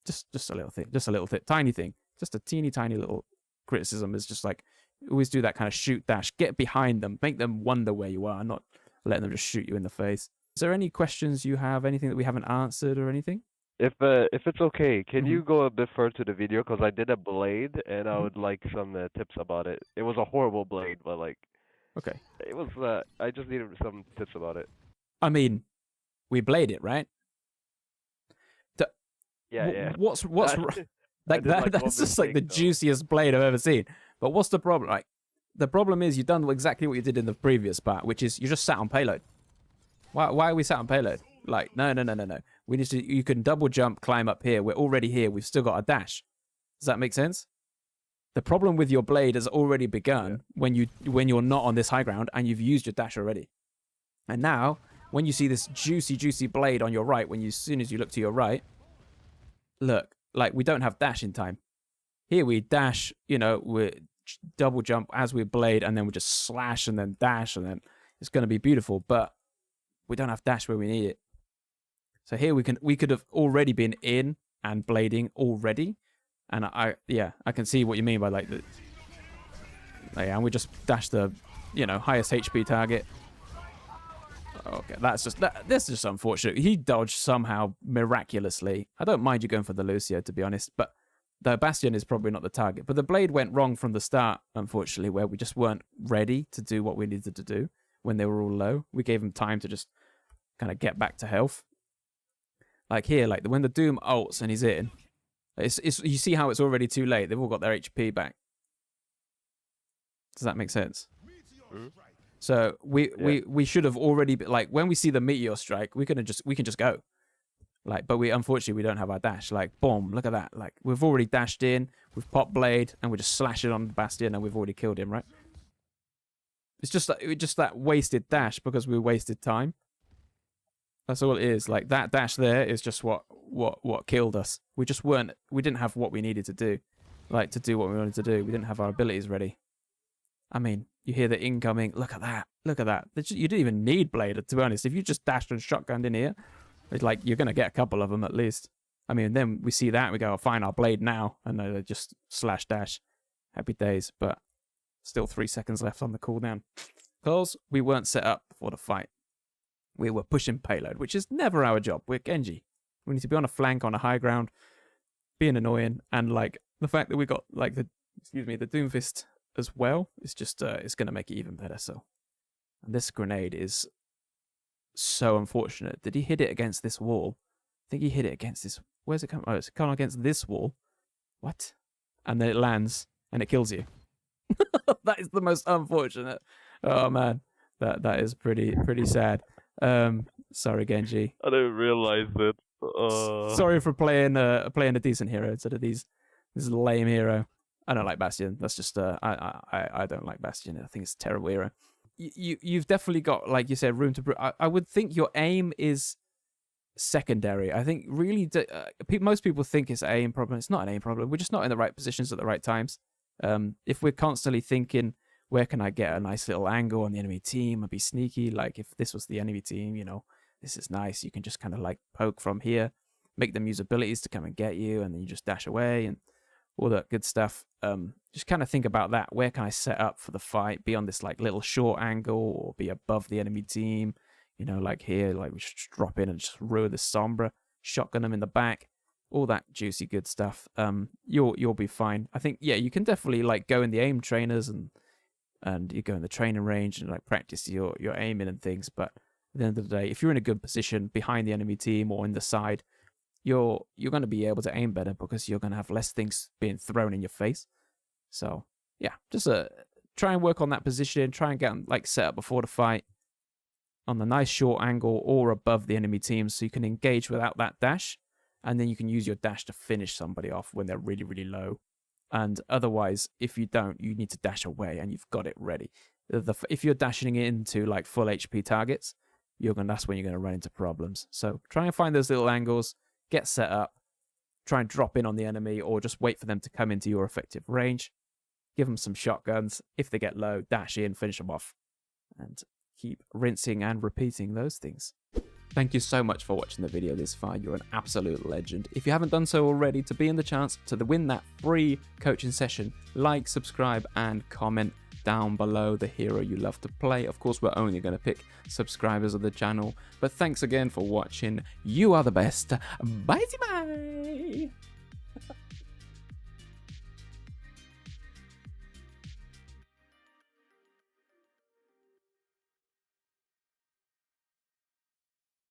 Just a little thing, tiny thing, just a teeny tiny little criticism is just like always do that kind of shoot dash, get behind them, make them wonder where you are, not letting them just shoot you in the face. Is there any questions you have? Anything that we haven't answered or anything? If it's okay, can you go a bit further to the video, because I did a blade and I would like some tips about it. It was a horrible blade, but like. Okay. It was. I just needed some tips about it. I mean, we blade it, right? Yeah. What's like that? That's just like the juiciest blade I've ever seen. But what's the problem? Like, the problem is you've done exactly what you did in the previous part, which is you just sat on payload. Why are we sat on payload? Like, no. We need to. You can double jump, climb up here. We're already here. We've still got a dash. Does that make sense? The problem with your blade has already begun when you're not on this high ground and you've used your dash already. And now, when you see this juicy blade on your right, as soon as you look to your right, look, like we don't have dash in time. Here we dash, we double jump as we blade, and then we just slash and then dash, and then it's going to be beautiful. But we don't have dash where we need it. So here we could have already been in and blading already. And I can see what you mean by like the. And we just dash the, highest HP target. Okay, this is just unfortunate. He dodged somehow miraculously. I don't mind you going for the Lucio, to be honest, but the Bastion is probably not the target. But the blade went wrong from the start, unfortunately, where we just weren't ready to do what we needed to do when they were all low. We gave them time to just kind of get back to health. Like here, like when the Doom ults and he's in. You see how it's already too late. They've all got their HP back. Does that make sense? Mm-hmm. So we should have already like when we see the meteor strike, we can just go. Like, but unfortunately we don't have our dash. Like, boom, look at that. Like we've already dashed in, we've popped blade, and we're just slashing on the Bastion, and we've already killed him, right? It's just that wasted dash because we wasted time. That's all it is. Like that dash there is just what killed us. We didn't have what we needed to do. Like to do what we wanted to do. We didn't have our abilities ready. I mean, you hear the incoming. Look at that. Look at that. You didn't even need Blade, to be honest. If you just dashed and shotgunned in here, it's like you're going to get a couple of them at least. I mean, then we see that and we go, oh, fine, I'll Blade now. And they just slash dash. Happy days. But still 3 seconds left on the cooldown. Because we weren't set up for the fight. We were pushing payload, which is never our job. We're Genji. We need to be on a flank, on a high ground, being annoying. And like the fact that we got like the Doomfist as well, it's just it's going to make it even better. So, and this grenade is so unfortunate. Did he hit it against this wall? I think he hit it against this. Where's it coming? Oh, it's coming against this wall. What? And then it lands and it kills you. That is the most unfortunate. Oh man, that is pretty sad. Sorry, Genji. I didn't realize it. Sorry for playing a decent hero instead of this lame hero. I don't like Bastion. That's just I don't like Bastion. I think it's a terrible hero. You've definitely got, like you said, room to. I would think your aim is secondary. I think really most people think it's an aim problem. It's not an aim problem. We're just not in the right positions at the right times. If we're constantly thinking, where can I get a nice little angle on the enemy team and be sneaky? Like if this was the enemy team, you know, this is nice. You can just kind of like poke from here, make them use abilities to come and get you, and then you just dash away and all that good stuff. Just kind of think about that. Where can I set up for the fight? Be on this like little short angle or be above the enemy team. You know, like here, like we should just drop in and just ruin the Sombra, shotgun them in the back, all that juicy good stuff. You'll be fine. I think, yeah, you can definitely like go in the aim trainers and you go in the training range and like practice your aiming and things. But at the end of the day, if you're in a good position behind the enemy team or in the side, you're going to be able to aim better because you're going to have less things being thrown in your face. So yeah, just try and work on that position. Try and get like set up before the fight on the nice short angle or above the enemy team, so you can engage without that dash, and then you can use your dash to finish somebody off when they're really, really low. And otherwise, if you don't, you need to dash away and you've got it ready. If you're dashing into like full HP targets, that's when you're going to run into problems. So try and find those little angles, get set up, try and drop in on the enemy, or just wait for them to come into your effective range. Give them some shotguns. If they get low, dash in, finish them off, and keep rinsing and repeating those things. Thank you so much for watching the video this far. You're an absolute legend. If you haven't done so already, to be in the chance to win that free coaching session, like, subscribe, and comment down below the hero you love to play. Of course, we're only going to pick subscribers of the channel. But thanks again for watching. You are the best. Bye-bye.